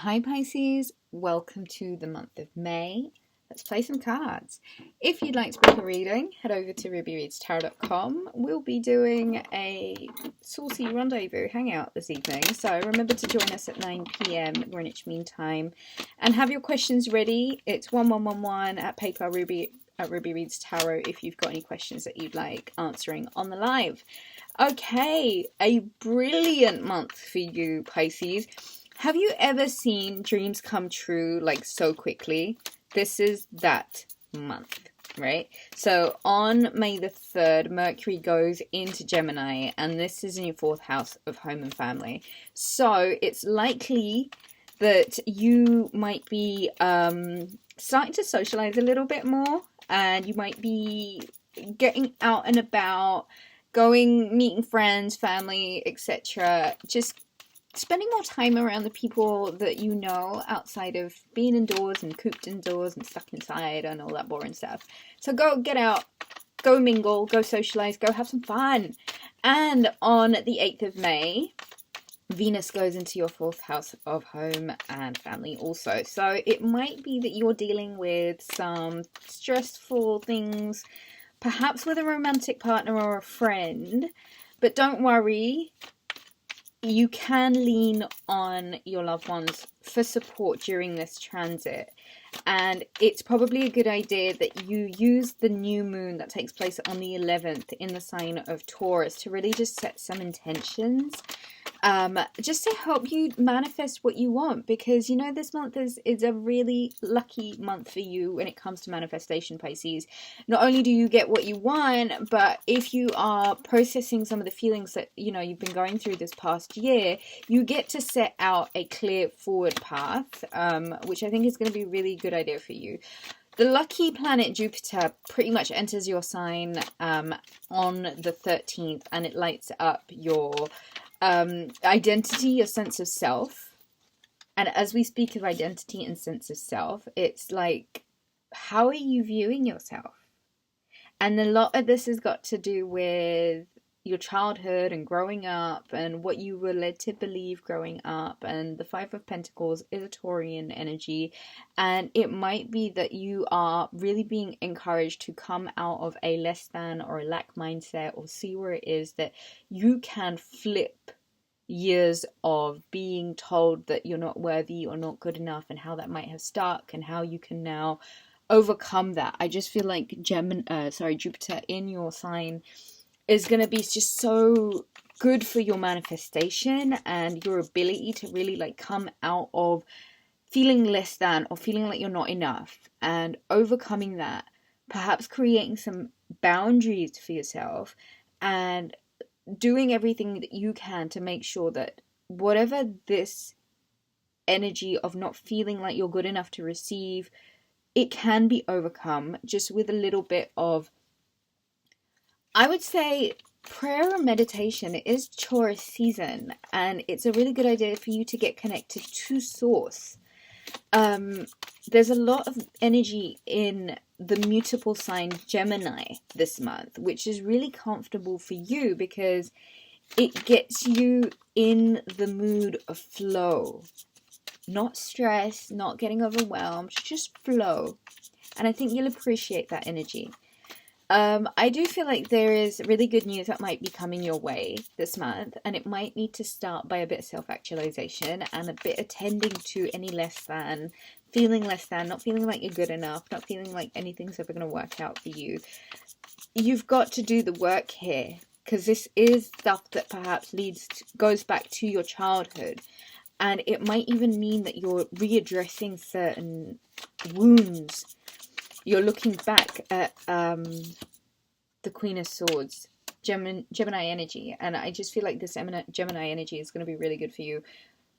Hi Pisces, welcome to the month of May. Let's play some cards. If you'd like to book a reading, head over to rubyreadstarot.com. We'll be doing a saucy rendezvous hangout this evening, so remember to join us at 9 p.m. Greenwich Mean Time. And have your questions ready. It's 1111 at PayPal Ruby at Ruby Reads Tarot if you've got any questions that you'd like answering on the live. Okay, a brilliant month for you, Pisces. Have you ever seen dreams come true like so quickly? This is that month, right? So on May the 3rd, Mercury goes into Gemini, and this is in your 4th house of home and family. So it's likely that you might be starting to socialize a little bit more, and you might be getting out and about, going, meeting friends, family, etc. Just spending more time around the people that you know outside of being indoors and cooped indoors and stuck inside and all that boring stuff. So go get out, go mingle, go socialize, go have some fun. And on the 8th of May, Venus goes into your 4th house of home and family also. So it might be that you're dealing with some stressful things, perhaps with a romantic partner or a friend, but don't worry. You can lean on your loved ones for support during this transit, and it's probably a good idea that you use the new moon that takes place on the 11th in the sign of Taurus to really just set some intentions, just to help you manifest what you want, because you know this month is a really lucky month for you when it comes to manifestation, Pisces. Not only do you get what you want, but if you are processing some of the feelings that you know you've been going through this past year, you get to set out a clear forward path, which I think is going to be a really good idea for you. The lucky planet Jupiter pretty much enters your sign on the 13th, and it lights up your identity, your sense of self. And as we speak of identity and sense of self, it's like, how are you viewing yourself? And a lot of this has got to do with your childhood and growing up and what you were led to believe growing up. And the Five of Pentacles is a Taurian energy, and it might be that you are really being encouraged to come out of a less than or a lack mindset, or see where it is that you can flip years of being told that you're not worthy or not good enough, and how that might have stuck, and how you can now overcome that. I just feel like Jupiter in your sign is going to be just so good for your manifestation and your ability to really like come out of feeling less than or feeling like you're not enough, and overcoming that, perhaps creating some boundaries for yourself and doing everything that you can to make sure that whatever this energy of not feeling like you're good enough to receive, it can be overcome just with a little bit of, I would say, prayer and meditation. It is Taurus season, and it's a really good idea for you to get connected to source. There's a lot of energy in the mutable sign Gemini this month, which is really comfortable for you because it gets you in the mood of flow, not stress, not getting overwhelmed, just flow. And I think you'll appreciate that energy. I do feel like there is really good news that might be coming your way this month, and it might need to start by a bit of self-actualization and a bit attending to any less than, feeling less than, not feeling like you're good enough, not feeling like anything's ever going to work out for you. You've got to do the work here, because this is stuff that perhaps goes back to your childhood, and it might even mean that you're readdressing certain wounds. You're looking back at the Queen of Swords, Gemini energy, and I just feel like this Gemini energy is going to be really good for you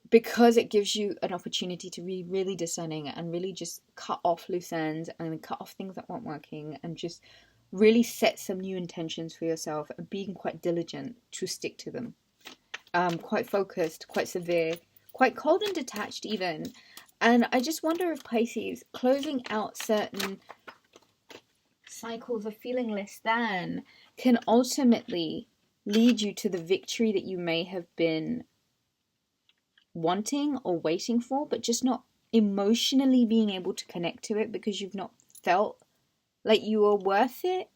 because it gives you an opportunity to be really discerning and really just cut off loose ends and cut off things that aren't working, and just really set some new intentions for yourself, and being quite diligent to stick to them. Quite focused, quite severe, quite cold and detached even. And I just wonder if Pisces, closing out certain cycles of feeling less than, can ultimately lead you to the victory that you may have been wanting or waiting for, but just not emotionally being able to connect to it because you've not felt like you were worth it,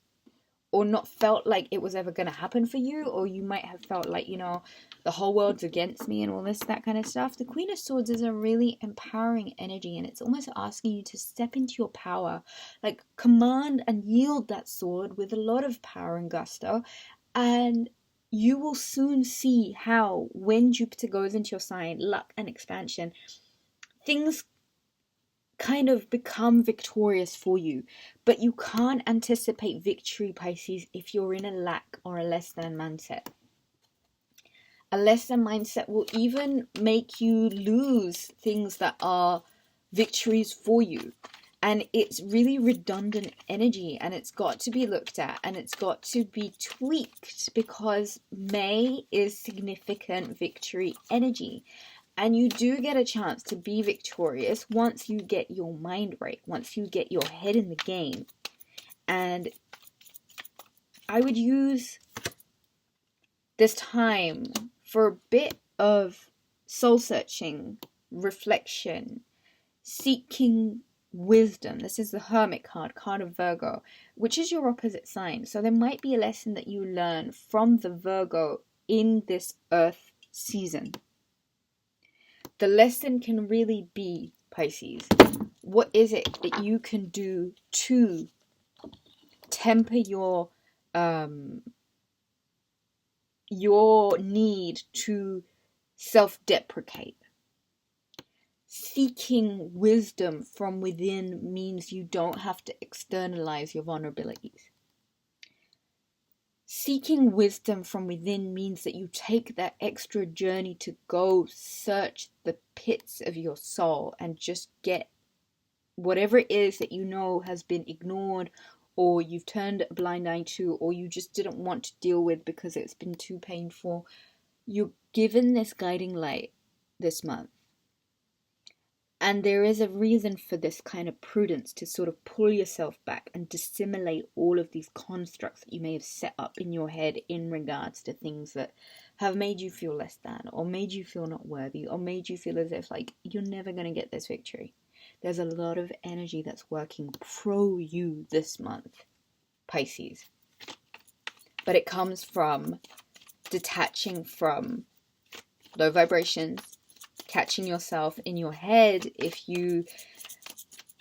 or not felt like it was ever going to happen for you, or you might have felt like, you know, the whole world's against me and all this, that kind of stuff. The Queen of Swords is a really empowering energy, and it's almost asking you to step into your power, like command and yield that sword with a lot of power and gusto, and you will soon see how, when Jupiter goes into your sign, luck and expansion, things kind of become victorious for you. But you can't anticipate victory, Pisces, if you're in a lack or a less than mindset. A less than mindset will even make you lose things that are victories for you. And it's really redundant energy, and it's got to be looked at, and it's got to be tweaked, because May is significant victory energy. And you do get a chance to be victorious once you get your mind right, once you get your head in the game. And I would use this time for a bit of soul searching, reflection, seeking wisdom. This is the Hermit card of Virgo, which is your opposite sign. So there might be a lesson that you learn from the Virgo in this Earth season. The lesson can really be, Pisces, what is it that you can do to temper your need to self-deprecate? Seeking wisdom from within means you don't have to externalize your vulnerabilities. Seeking wisdom from within means that you take that extra journey to go search the pits of your soul and just get whatever it is that you know has been ignored, or you've turned a blind eye to, or you just didn't want to deal with because it's been too painful. You're given this guiding light this month. And there is a reason for this kind of prudence, to sort of pull yourself back and dissimulate all of these constructs that you may have set up in your head in regards to things that have made you feel less than, or made you feel not worthy, or made you feel as if like you're never going to get this victory. There's a lot of energy that's working pro you this month, Pisces. But it comes from detaching from low vibrations, catching yourself in your head if you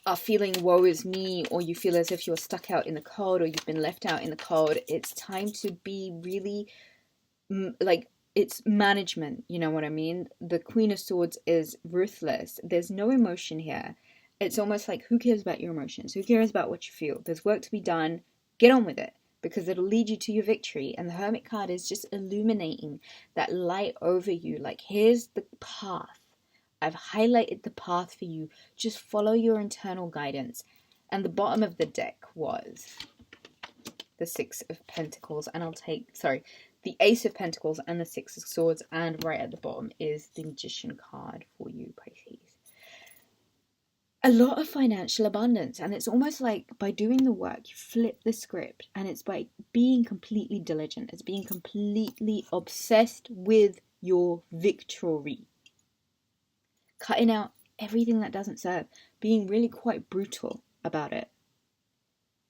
are feeling woe is me, or you feel as if you're stuck out in the cold, or you've been left out in the cold. It's time to be really it's management, you know what I mean? The Queen of Swords is ruthless. There's no emotion here. It's almost like, who cares about your emotions? Who cares about what you feel? There's work to be done. Get on with it, because it'll lead you to your victory. And the Hermit card is just illuminating that light over you. Like, here's the path. I've highlighted the path for you. Just follow your internal guidance. And the bottom of the deck was the Six of Pentacles. And the Ace of Pentacles and the Six of Swords. And right at the bottom is the Magician card for you, Pisces. A lot of financial abundance, and it's almost like by doing the work you flip the script, and it's by being completely diligent, it's being completely obsessed with your victory, cutting out everything that doesn't serve, being really quite brutal about it.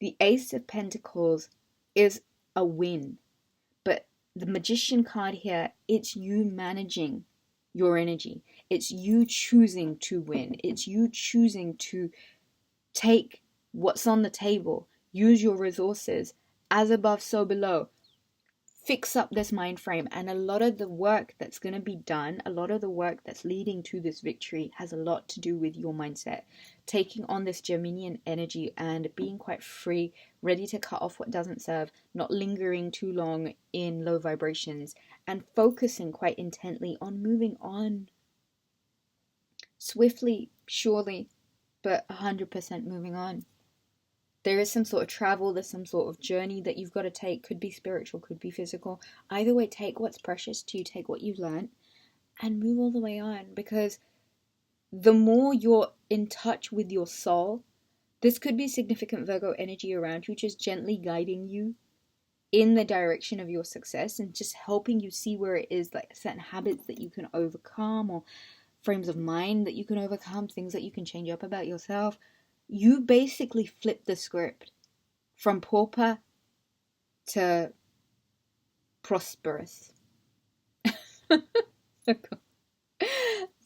The Ace of Pentacles is a win, but the Magician card here, it's you managing your energy. It's you choosing to win. It's you choosing to take what's on the table, use your resources, as above, so below. Fix up this mind frame. And a lot of the work that's going to be done, a lot of the work that's leading to this victory has a lot to do with your mindset. Taking on this Geminian energy and being quite free, ready to cut off what doesn't serve, not lingering too long in low vibrations, and focusing quite intently on moving on. Swiftly, surely, but 100% moving on. There is some sort of travel, there's some sort of journey that you've got to take. Could be spiritual, could be physical. Either way, take what's precious to you, take what you've learned, and move all the way on. Because the more you're in touch with your soul, this could be significant Virgo energy around you, just gently guiding you in the direction of your success and just helping you see where it is, like certain habits that you can overcome, or frames of mind that you can overcome, things that you can change up about yourself. You basically flip the script from pauper to prosperous.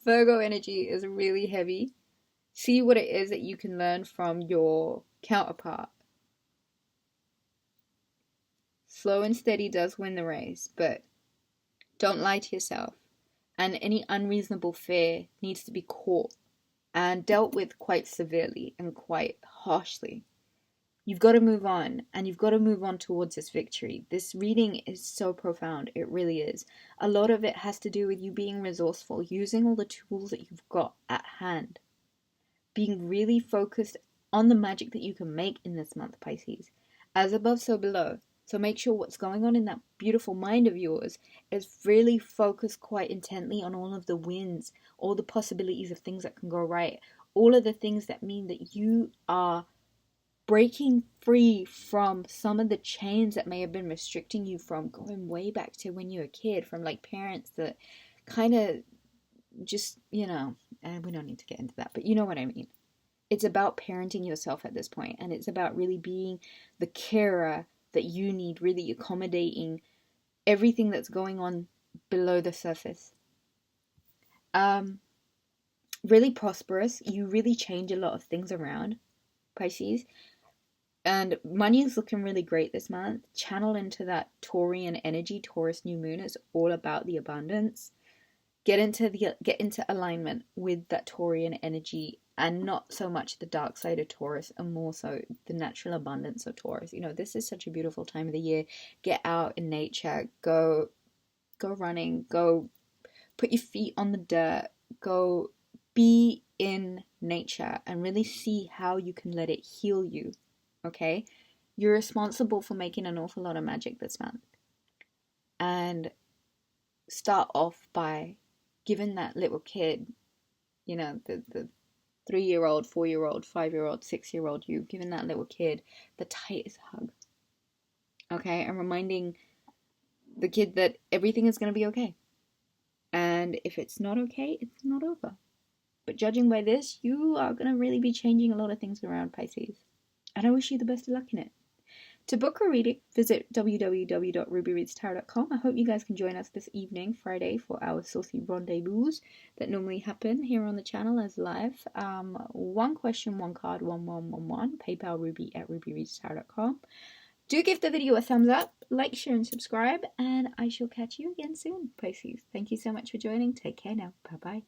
Virgo energy is really heavy. See what it is that you can learn from your counterpart. Slow and steady does win the race, but don't lie to yourself. And any unreasonable fear needs to be caught and dealt with quite severely and quite harshly. You've got to move on, and you've got to move on towards this victory. This reading is so profound. It really is. A lot of it has to do with you being resourceful, using all the tools that you've got at hand, being really focused on the magic that you can make in this month, Pisces. As above, so below. So make sure what's going on in that beautiful mind of yours is really focused quite intently on all of the wins, all the possibilities of things that can go right, all of the things that mean that you are breaking free from some of the chains that may have been restricting you from going way back to when you were a kid, from like parents that kind of just, and we don't need to get into that, but you know what I mean. It's about parenting yourself at this point, and it's about really being the carer that you need, really accommodating everything that's going on below the surface. Really prosperous. You really change a lot of things around, Pisces. And money is looking really great this month. Channel into that Taurian energy. Taurus new moon is all about the abundance. Get into alignment with that Taurian energy, and not so much the dark side of Taurus, and more so the natural abundance of Taurus. This is such a beautiful time of the year. Get out in nature. Go running. Go put your feet on the dirt. Go be in nature and really see how you can let it heal you. Okay, you're responsible for making an awful lot of magic this month, and start off by giving that little kid, the 3-year-old, 4-year-old, 5-year-old, 6-year-old you, giving that little kid the tightest hug. Okay, and reminding the kid that everything is going to be okay, and if it's not okay, it's not over. But judging by this, you are going to really be changing a lot of things around, Pisces. And I wish you the best of luck in it. To book a reading, visit www.rubyreadstarot.com. I hope you guys can join us this evening, Friday, for our saucy rendezvous that normally happen here on the channel as live. One question, one card, 1111. PayPal ruby@rubyreadstarot.com. Do give the video a thumbs up, like, share, and subscribe, and I shall catch you again soon, Pisces. Thank you so much for joining. Take care now. Bye-bye.